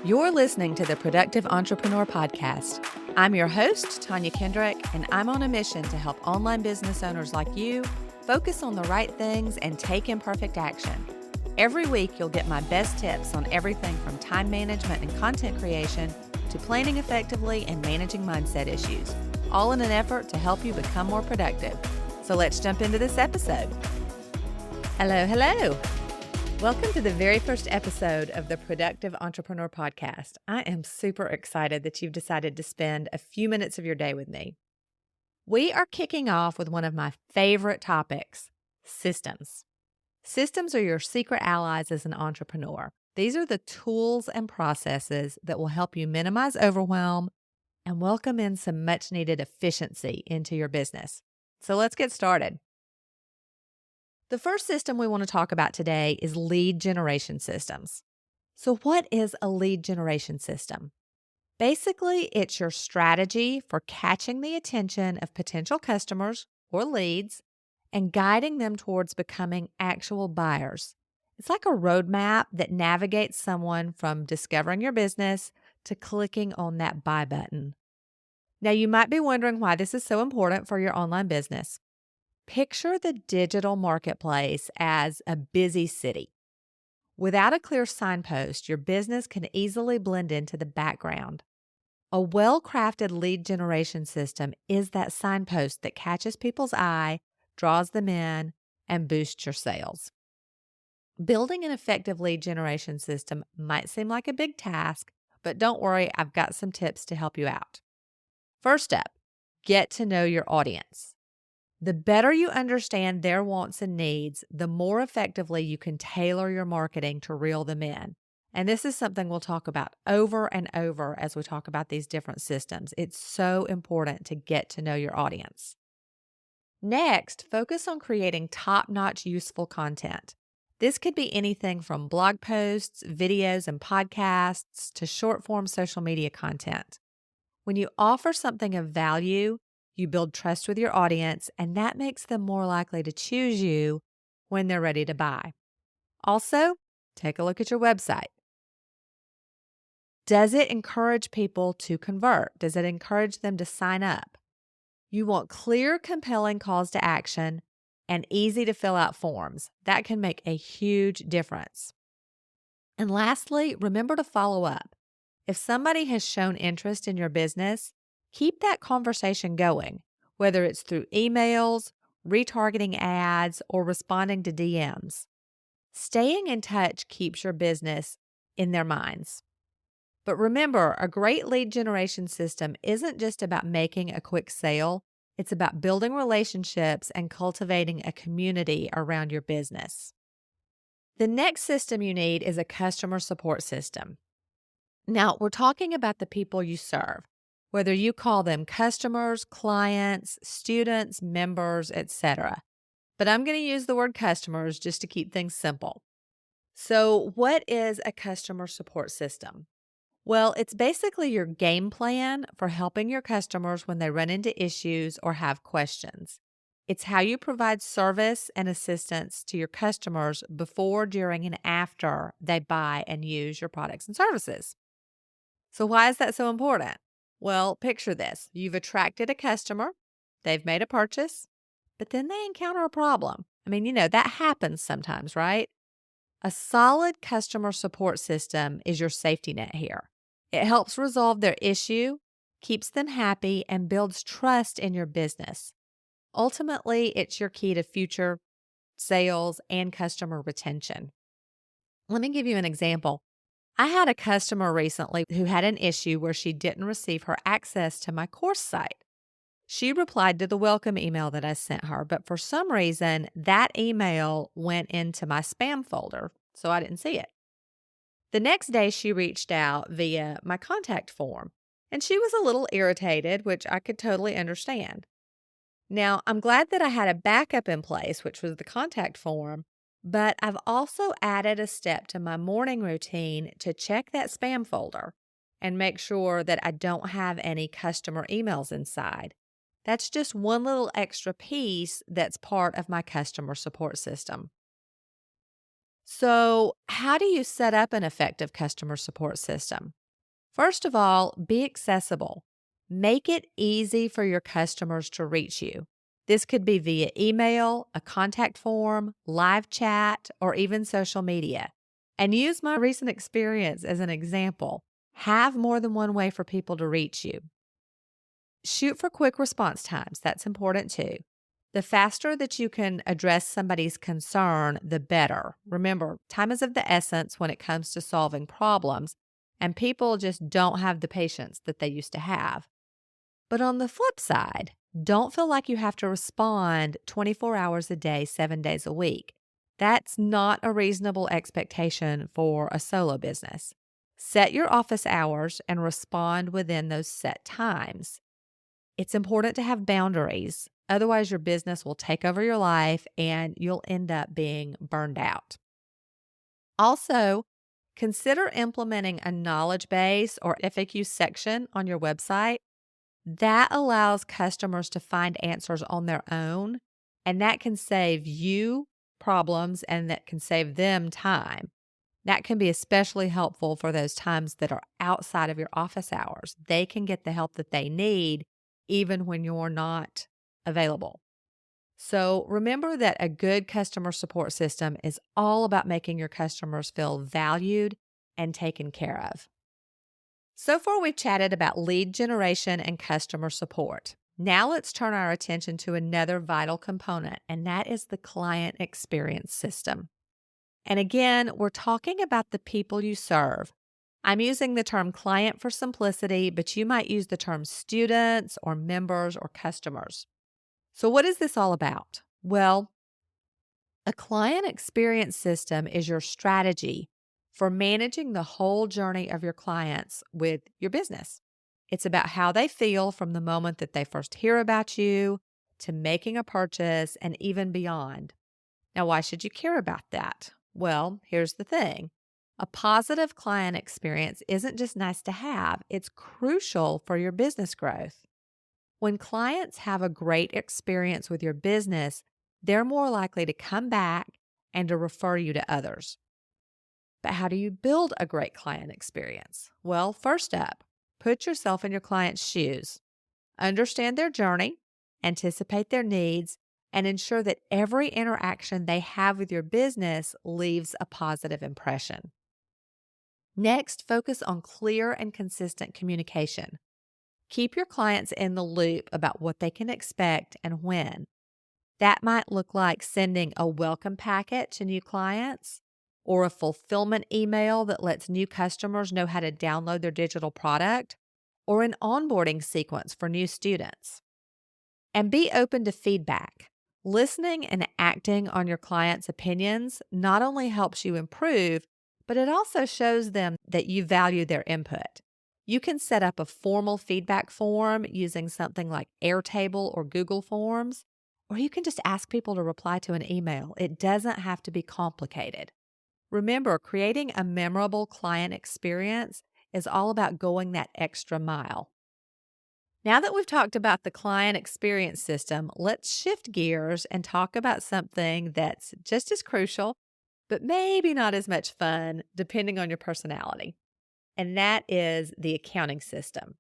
You're listening to the Productive Entrepreneur Podcast. I'm your host, Tanya Kendrick, and I'm on a mission to help online business owners like you focus on the right things and take imperfect action. Every week, you'll get my best tips on everything from time management and content creation to planning effectively and managing mindset issues, all in an effort to help you become more productive. So let's jump into this episode. Hello. Welcome to the very first episode of the Productive Entrepreneur Podcast. I am super excited that you've decided to spend a few minutes of your day with me. We are kicking off with one of my favorite topics, systems. Systems are your secret allies as an entrepreneur. These are the tools and processes that will help you minimize overwhelm and welcome in some much needed efficiency into your business. So let's get started. The first system we want to talk about today is lead generation systems. So what is a lead generation system? Basically, it's your strategy for catching the attention of potential customers or leads and guiding them towards becoming actual buyers. It's like a roadmap that navigates someone from discovering your business to clicking on that buy button. Now, you might be wondering why this is so important for your online business. Picture the digital marketplace as a busy city. Without a clear signpost, your business can easily blend into the background. A well-crafted lead generation system is that signpost that catches people's eye, draws them in, and boosts your sales. Building an effective lead generation system might seem like a big task, but don't worry, I've got some tips to help you out. First up, get to know your audience. The better you understand their wants and needs, the more effectively you can tailor your marketing to reel them in. And this is something we'll talk about over and over as we talk about these different systems. It's so important to get to know your audience. Next, focus on creating top-notch useful content. This could be anything from blog posts, videos, and podcasts to short-form social media content. When you offer something of value, you build trust with your audience, and that makes them more likely to choose you when they're ready to buy. Also, take a look at your website. Does it encourage people to convert? Does it encourage them to sign up? You want clear, compelling calls to action and easy to fill out forms. That can make a huge difference. And lastly, remember to follow up. If somebody has shown interest in your business, keep that conversation going, whether it's through emails, retargeting ads, or responding to DMs. Staying in touch keeps your business in their minds. But remember, a great lead generation system isn't just about making a quick sale. It's about building relationships and cultivating a community around your business. The next system you need is a customer support system. Now, we're talking about the people you serve, whether you call them customers, clients, students, members, etc. But I'm going to use the word customers just to keep things simple. So, what is a customer support system? Well, it's basically your game plan for helping your customers when they run into issues or have questions. It's how you provide service and assistance to your customers before, during, and after they buy and use your products and services. So why is that so important? Well, picture this. You've attracted a customer, they've made a purchase, but then they encounter a problem. That happens sometimes, right? A solid customer support system is your safety net here. It helps resolve their issue, keeps them happy, and builds trust in your business. Ultimately, it's your key to future sales and customer retention. Let me give you an example. I had a customer recently who had an issue where she didn't receive her access to my course site. She replied to the welcome email that I sent her, but for some reason, that email went into my spam folder, so I didn't see it. The next day, she reached out via my contact form, and she was a little irritated, which I could totally understand. Now, I'm glad that I had a backup in place, which was the contact form, but I've also added a step to my morning routine to check that spam folder and make sure that I don't have any customer emails inside. That's just one little extra piece that's part of my customer support system. So, how do you set up an effective customer support system? First of all, be accessible. Make it easy for your customers to reach you. This could be via email, a contact form, live chat, or even social media. And use my recent experience as an example. Have more than one way for people to reach you. Shoot for quick response times. That's important too. The faster that you can address somebody's concern, the better. Remember, time is of the essence when it comes to solving problems, and people just don't have the patience that they used to have. But on the flip side, don't feel like you have to respond 24 hours a day, 7 days a week. That's not a reasonable expectation for a solo business. Set your office hours and respond within those set times. It's important to have boundaries. Otherwise, your business will take over your life and you'll end up being burned out. Also, consider implementing a knowledge base or FAQ section on your website. That allows customers to find answers on their own, and that can save you problems and that can save them time. That can be especially helpful for those times that are outside of your office hours. They can get the help that they need even when you're not available. So remember that a good customer support system is all about making your customers feel valued and taken care of. So far, we've chatted about lead generation and customer support. Now let's turn our attention to another vital component, and that is the client experience system. And again, we're talking about the people you serve. I'm using the term client for simplicity, but you might use the term students or members or customers. So, what is this all about? Well, a client experience system is your strategy for managing the whole journey of your clients with your business. It's about how they feel from the moment that they first hear about you to making a purchase and even beyond. Now, why should you care about that? Well, here's the thing. A positive client experience isn't just nice to have, it's crucial for your business growth. When clients have a great experience with your business, they're more likely to come back and to refer you to others. But how do you build a great client experience? Well, first up, put yourself in your client's shoes. Understand their journey, anticipate their needs, and ensure that every interaction they have with your business leaves a positive impression. Next, focus on clear and consistent communication. Keep your clients in the loop about what they can expect and when. That might look like sending a welcome packet to new clients or a fulfillment email that lets new customers know how to download their digital product or an onboarding sequence for new students. And be open to feedback. Listening and acting on your clients' opinions not only helps you improve, but it also shows them that you value their input. You can set up a formal feedback form using something like Airtable or Google Forms, or you can just ask people to reply to an email. It doesn't have to be complicated. Remember, creating a memorable client experience is all about going that extra mile. Now that we've talked about the client experience system, let's shift gears and talk about something that's just as crucial, but maybe not as much fun, depending on your personality. And that is the accounting system.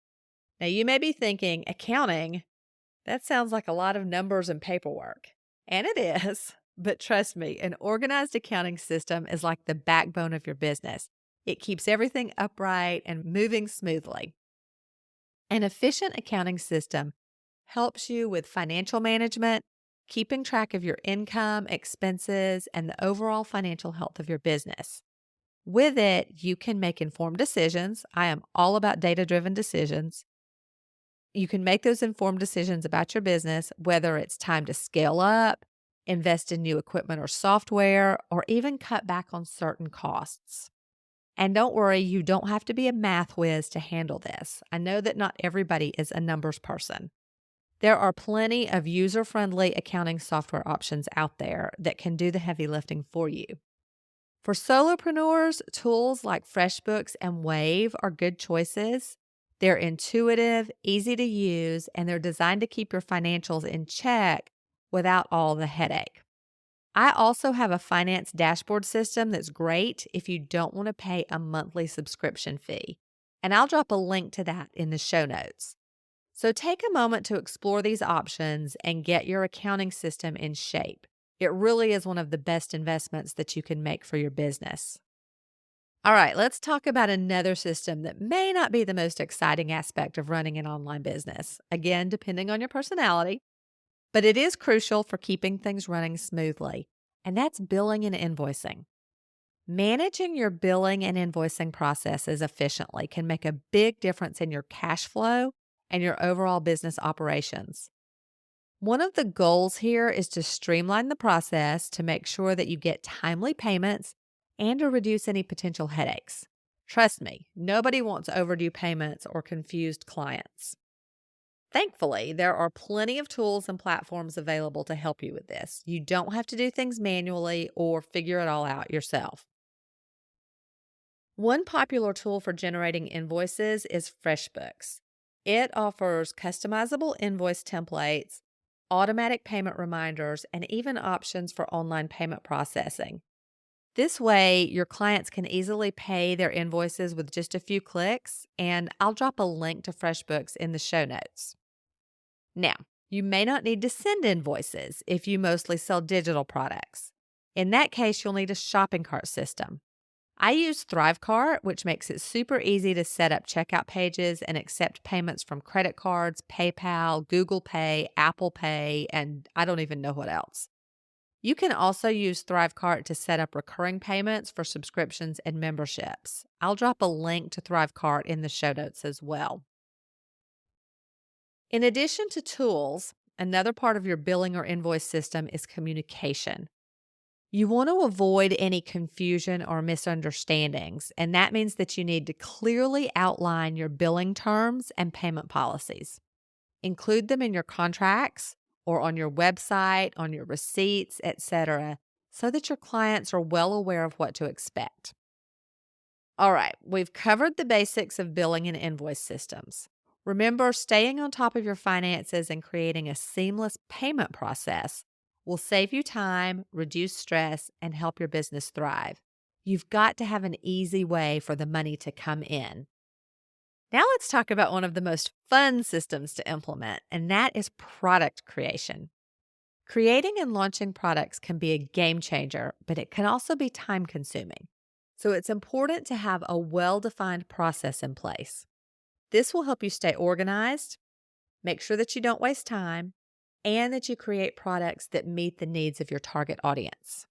Now, you may be thinking, accounting, that sounds like a lot of numbers and paperwork. And it is. But trust me, an organized accounting system is like the backbone of your business. It keeps everything upright and moving smoothly. An efficient accounting system helps you with financial management, keeping track of your income, expenses, and the overall financial health of your business. With it, you can make informed decisions. I am all about data-driven decisions. You can make those informed decisions about your business, whether it's time to scale up, invest in new equipment or software, or even cut back on certain costs. And don't worry, you don't have to be a math whiz to handle this. I know that not everybody is a numbers person. There are plenty of user-friendly accounting software options out there that can do the heavy lifting for you. For solopreneurs, tools like FreshBooks and Wave are good choices. They're intuitive, easy to use, and they're designed to keep your financials in check without all the headache. I also have a finance dashboard system that's great if you don't want to pay a monthly subscription fee. And I'll drop a link to that in the show notes. So take a moment to explore these options and get your accounting system in shape. It really is one of the best investments that you can make for your business. All right, let's talk about another system that may not be the most exciting aspect of running an online business. Again, depending on your personality, but it is crucial for keeping things running smoothly, and that's billing and invoicing. Managing your billing and invoicing processes efficiently can make a big difference in your cash flow and your overall business operations. One of the goals here is to streamline the process to make sure that you get timely payments and to reduce any potential headaches. Trust me, nobody wants overdue payments or confused clients. Thankfully, there are plenty of tools and platforms available to help you with this. You don't have to do things manually or figure it all out yourself. One popular tool for generating invoices is FreshBooks. It offers customizable invoice templates, automatic payment reminders, and even options for online payment processing. This way, your clients can easily pay their invoices with just a few clicks, and I'll drop a link to FreshBooks in the show notes. Now, you may not need to send invoices if you mostly sell digital products. In that case, you'll need a shopping cart system. I use ThriveCart, which makes it super easy to set up checkout pages and accept payments from credit cards, PayPal, Google Pay, Apple Pay, and I don't even know what else. You can also use ThriveCart to set up recurring payments for subscriptions and memberships. I'll drop a link to ThriveCart in the show notes as well. In addition to tools, another part of your billing or invoice system is communication. You want to avoid any confusion or misunderstandings, and that means that you need to clearly outline your billing terms and payment policies. Include them in your contracts or on your website, on your receipts, etc., so that your clients are well aware of what to expect. All right, we've covered the basics of billing and invoice systems. Remember, staying on top of your finances and creating a seamless payment process will save you time, reduce stress, and help your business thrive. You've got to have an easy way for the money to come in. Now let's talk about one of the most fun systems to implement, and that is product creation. Creating and launching products can be a game changer, but it can also be time consuming. So it's important to have a well-defined process in place. This will help you stay organized, make sure that you don't waste time, and that you create products that meet the needs of your target audience.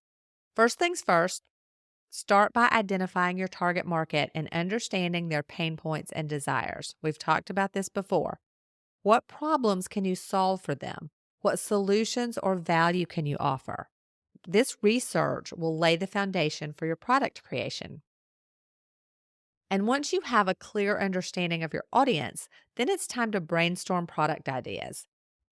First things first, start by identifying your target market and understanding their pain points and desires. We've talked about this before. What problems can you solve for them? What solutions or value can you offer? This research will lay the foundation for your product creation. And once you have a clear understanding of your audience, then it's time to brainstorm product ideas.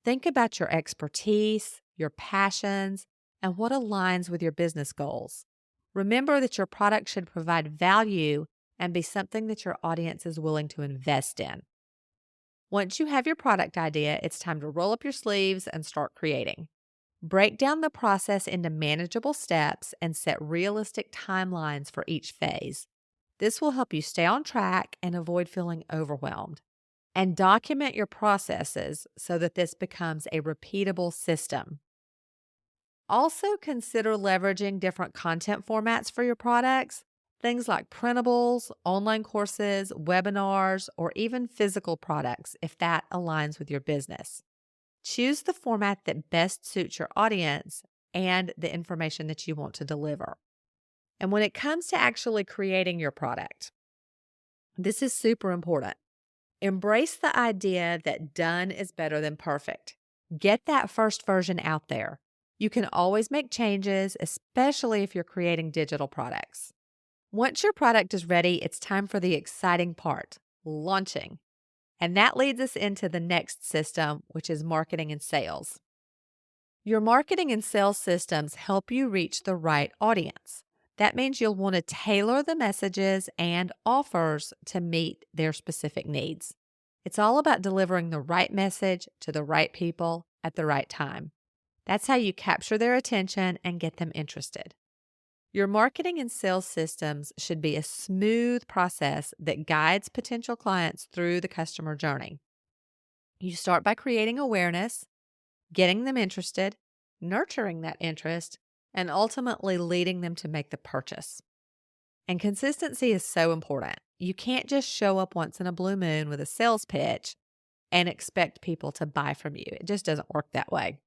Think about your expertise, your passions, and what aligns with your business goals. Remember that your product should provide value and be something that your audience is willing to invest in. Once you have your product idea, it's time to roll up your sleeves and start creating. Break down the process into manageable steps and set realistic timelines for each phase. This will help you stay on track and avoid feeling overwhelmed. And document your processes so that this becomes a repeatable system. Also, consider leveraging different content formats for your products, things like printables, online courses, webinars, or even physical products if that aligns with your business. Choose the format that best suits your audience and the information that you want to deliver. And when it comes to actually creating your product, this is super important. Embrace the idea that done is better than perfect. Get that first version out there. You can always make changes, especially if you're creating digital products. Once your product is ready, it's time for the exciting part, launching. And that leads us into the next system, which is marketing and sales. Your marketing and sales systems help you reach the right audience. That means you'll want to tailor the messages and offers to meet their specific needs. It's all about delivering the right message to the right people at the right time. That's how you capture their attention and get them interested. Your marketing and sales systems should be a smooth process that guides potential clients through the customer journey. You start by creating awareness, getting them interested, nurturing that interest, and ultimately leading them to make the purchase. And consistency is so important. You can't just show up once in a blue moon with a sales pitch and expect people to buy from you. It just doesn't work that way.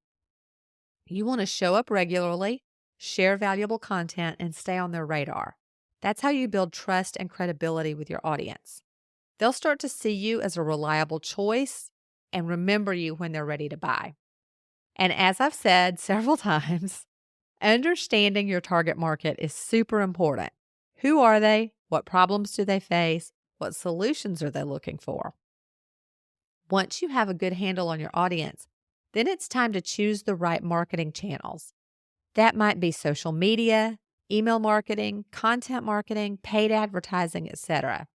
You want to show up regularly, share valuable content, and stay on their radar. That's how you build trust and credibility with your audience. They'll start to see you as a reliable choice and remember you when they're ready to buy. And as I've said several times, understanding your target market is super important. Who are they? What problems do they face? What solutions are they looking for? Once you have a good handle on your audience, then it's time to choose the right marketing channels. That might be social media, email marketing, content marketing, paid advertising, etc.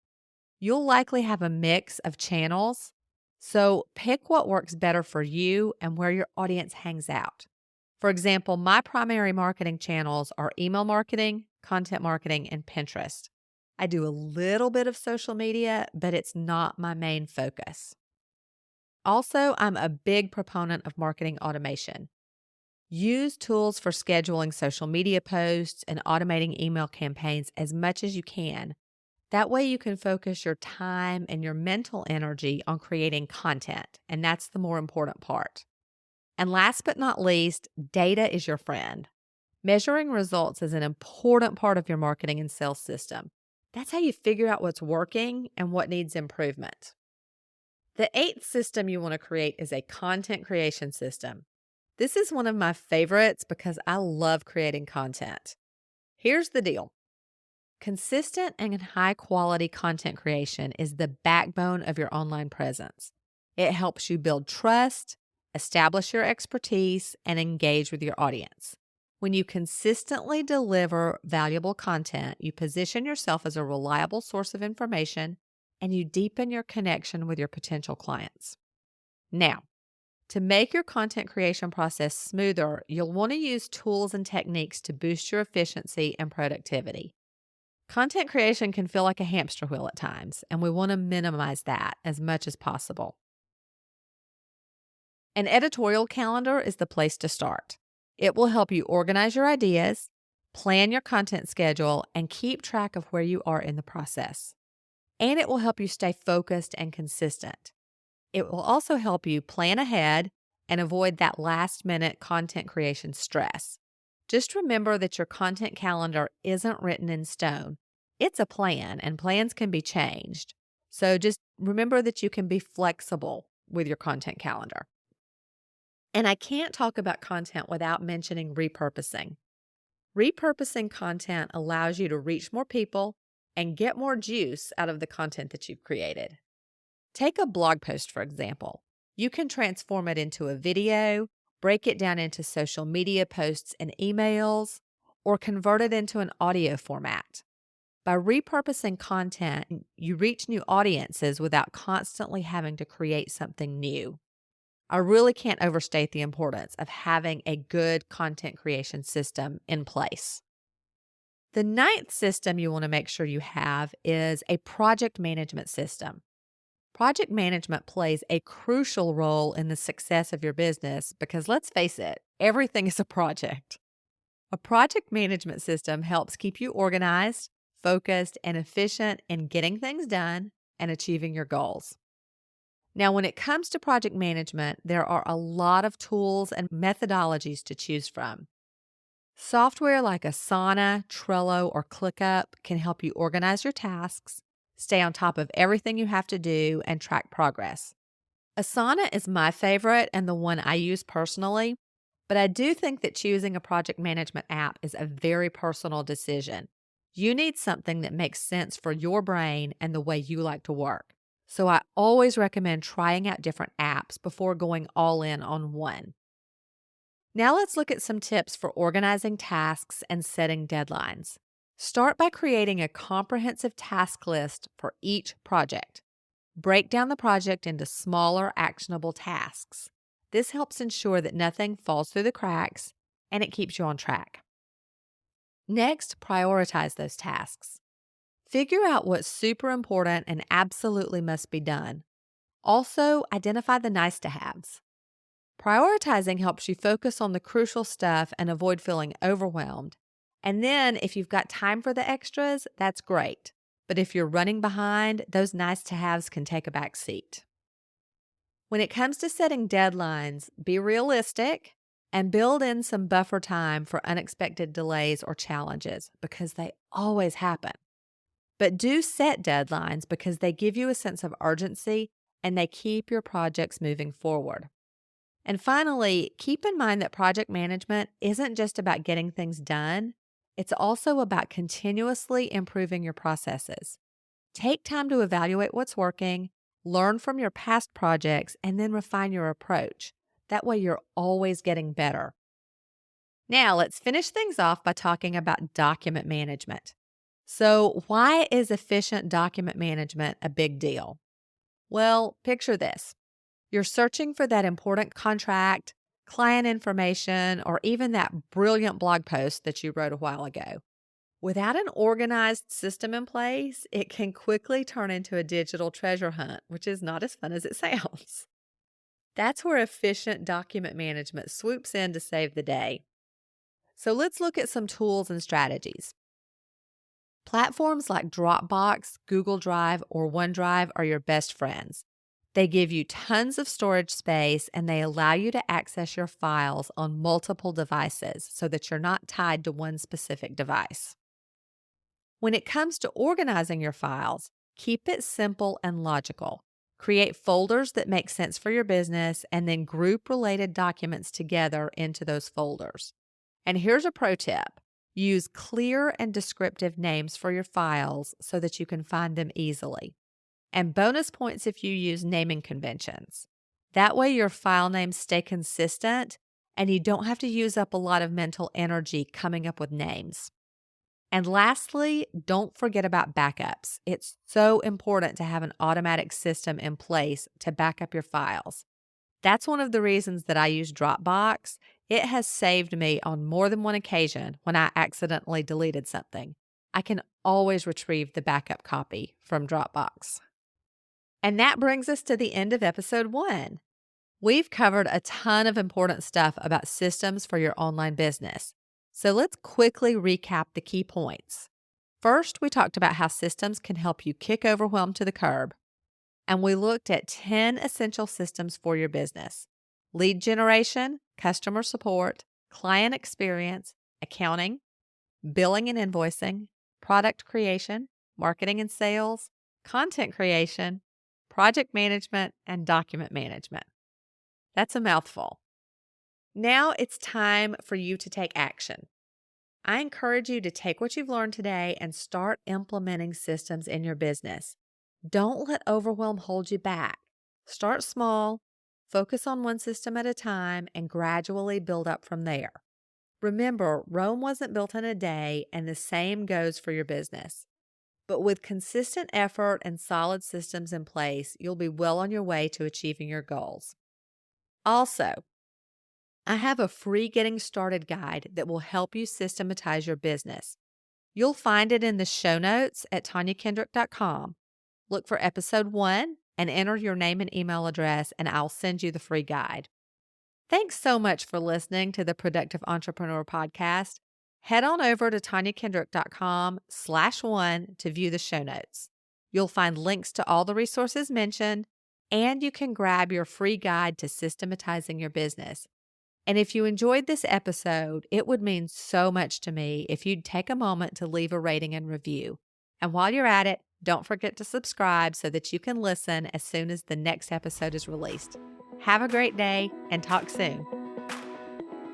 You'll likely have a mix of channels, so pick what works better for you and where your audience hangs out. For example, my primary marketing channels are email marketing, content marketing, and Pinterest. I do a little bit of social media, but it's not my main focus. Also, I'm a big proponent of marketing automation. Use tools for scheduling social media posts and automating email campaigns as much as you can. That way you can focus your time and your mental energy on creating content, and that's the more important part. And last but not least, data is your friend. Measuring results is an important part of your marketing and sales system. That's how you figure out what's working and what needs improvement. The eighth system you want to create is a content creation system. This is one of my favorites because I love creating content. Here's the deal. Consistent and high quality content creation is the backbone of your online presence. It helps you build trust, establish your expertise, and engage with your audience. When you consistently deliver valuable content, you position yourself as a reliable source of information and you deepen your connection with your potential clients. Now, to make your content creation process smoother, you'll want to use tools and techniques to boost your efficiency and productivity. Content creation can feel like a hamster wheel at times, and we want to minimize that as much as possible. An editorial calendar is the place to start. It will help you organize your ideas, plan your content schedule, and keep track of where you are in the process. And it will help you stay focused and consistent. It will also help you plan ahead and avoid that last-minute content creation stress. Just remember that your content calendar isn't written in stone. It's a plan, and plans can be changed. So just remember that you can be flexible with your content calendar. And I can't talk about content without mentioning repurposing. Repurposing content allows you to reach more people and get more juice out of the content that you've created. Take a blog post, for example. You can transform it into a video, break it down into social media posts and emails, or convert it into an audio format. By repurposing content, you reach new audiences without constantly having to create something new. I really can't overstate the importance of having a good content creation system in place. The ninth system you want to make sure you have is a project management system. Project management plays a crucial role in the success of your business because let's face it, everything is a project. A project management system helps keep you organized, focused, and efficient in getting things done and achieving your goals. Now, when it comes to project management, there are a lot of tools and methodologies to choose from. Software like Asana, Trello, or ClickUp can help you organize your tasks, stay on top of everything you have to do, and track progress. Asana is my favorite and the one I use personally, but I do think that choosing a project management app is a very personal decision. You need something that makes sense for your brain and the way you like to work. So I always recommend trying out different apps before going all in on one. Now let's look at some tips for organizing tasks and setting deadlines. Start by creating a comprehensive task list for each project. Break down the project into smaller, actionable tasks. This helps ensure that nothing falls through the cracks and it keeps you on track. Next, prioritize those tasks. Figure out what's super important and absolutely must be done. Also, identify the nice to haves. Prioritizing helps you focus on the crucial stuff and avoid feeling overwhelmed. And then, if you've got time for the extras, that's great. But if you're running behind, those nice to haves can take a back seat. When it comes to setting deadlines, be realistic and build in some buffer time for unexpected delays or challenges because they always happen. But do set deadlines because they give you a sense of urgency and they keep your projects moving forward. And finally, keep in mind that project management isn't just about getting things done. It's also about continuously improving your processes. Take time to evaluate what's working, learn from your past projects, and then refine your approach. That way you're always getting better. Now, let's finish things off by talking about document management. So, why is efficient document management a big deal? Well, picture this. You're searching for that important contract, client information, or even that brilliant blog post that you wrote a while ago. Without an organized system in place, it can quickly turn into a digital treasure hunt, which is not as fun as it sounds. That's where efficient document management swoops in to save the day. So let's look at some tools and strategies. Platforms like Dropbox, Google Drive, or OneDrive are your best friends. They give you tons of storage space and they allow you to access your files on multiple devices so that you're not tied to one specific device. When it comes to organizing your files, keep it simple and logical. Create folders that make sense for your business and then group related documents together into those folders. And here's a pro tip. Use clear and descriptive names for your files so that you can find them easily. And bonus points if you use naming conventions. That way your file names stay consistent and you don't have to use up a lot of mental energy coming up with names. And lastly, don't forget about backups. It's so important to have an automatic system in place to back up your files. That's one of the reasons that I use Dropbox. It has saved me on more than one occasion when I accidentally deleted something. I can always retrieve the backup copy from Dropbox. And that brings us to the end of episode 1. We've covered a ton of important stuff about systems for your online business. So let's quickly recap the key points. First, we talked about how systems can help you kick overwhelm to the curb. And we looked at 10 essential systems for your business: lead generation, customer support, client experience, accounting, billing and invoicing, product creation, marketing and sales, content creation, project management, and document management. That's a mouthful. Now it's time for you to take action. I encourage you to take what you've learned today and start implementing systems in your business. Don't let overwhelm hold you back. Start small, focus on one system at a time, and gradually build up from there. Remember, Rome wasn't built in a day, and the same goes for your business. But with consistent effort and solid systems in place, you'll be well on your way to achieving your goals. Also, I have a free Getting Started guide that will help you systematize your business. You'll find it in the show notes at TanyaKendrick.com. Look for episode 1 and enter your name and email address, and I'll send you the free guide. Thanks so much for listening to the Productive Entrepreneur Podcast. Head on over to TanyaKendrick.com/1 to view the show notes. You'll find links to all the resources mentioned, and you can grab your free guide to systematizing your business. And if you enjoyed this episode, it would mean so much to me if you'd take a moment to leave a rating and review. And while you're at it, don't forget to subscribe so that you can listen as soon as the next episode is released. Have a great day and talk soon.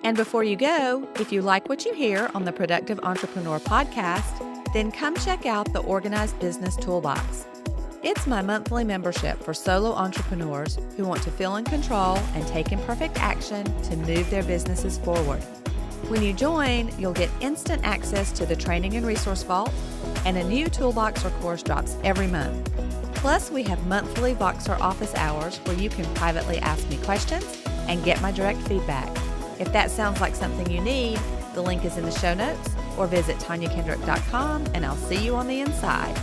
And before you go, if you like what you hear on the Productive Entrepreneur Podcast, then come check out the Organized Business Toolbox. It's my monthly membership for solo entrepreneurs who want to feel in control and take imperfect action to move their businesses forward. When you join, you'll get instant access to the Training and Resource Vault, and a new toolbox or course drops every month. Plus, we have monthly Voxer office hours where you can privately ask me questions, and get my direct feedback. If that sounds like something you need, the link is in the show notes, or visit TanyaKendrick.com, and I'll see you on the inside.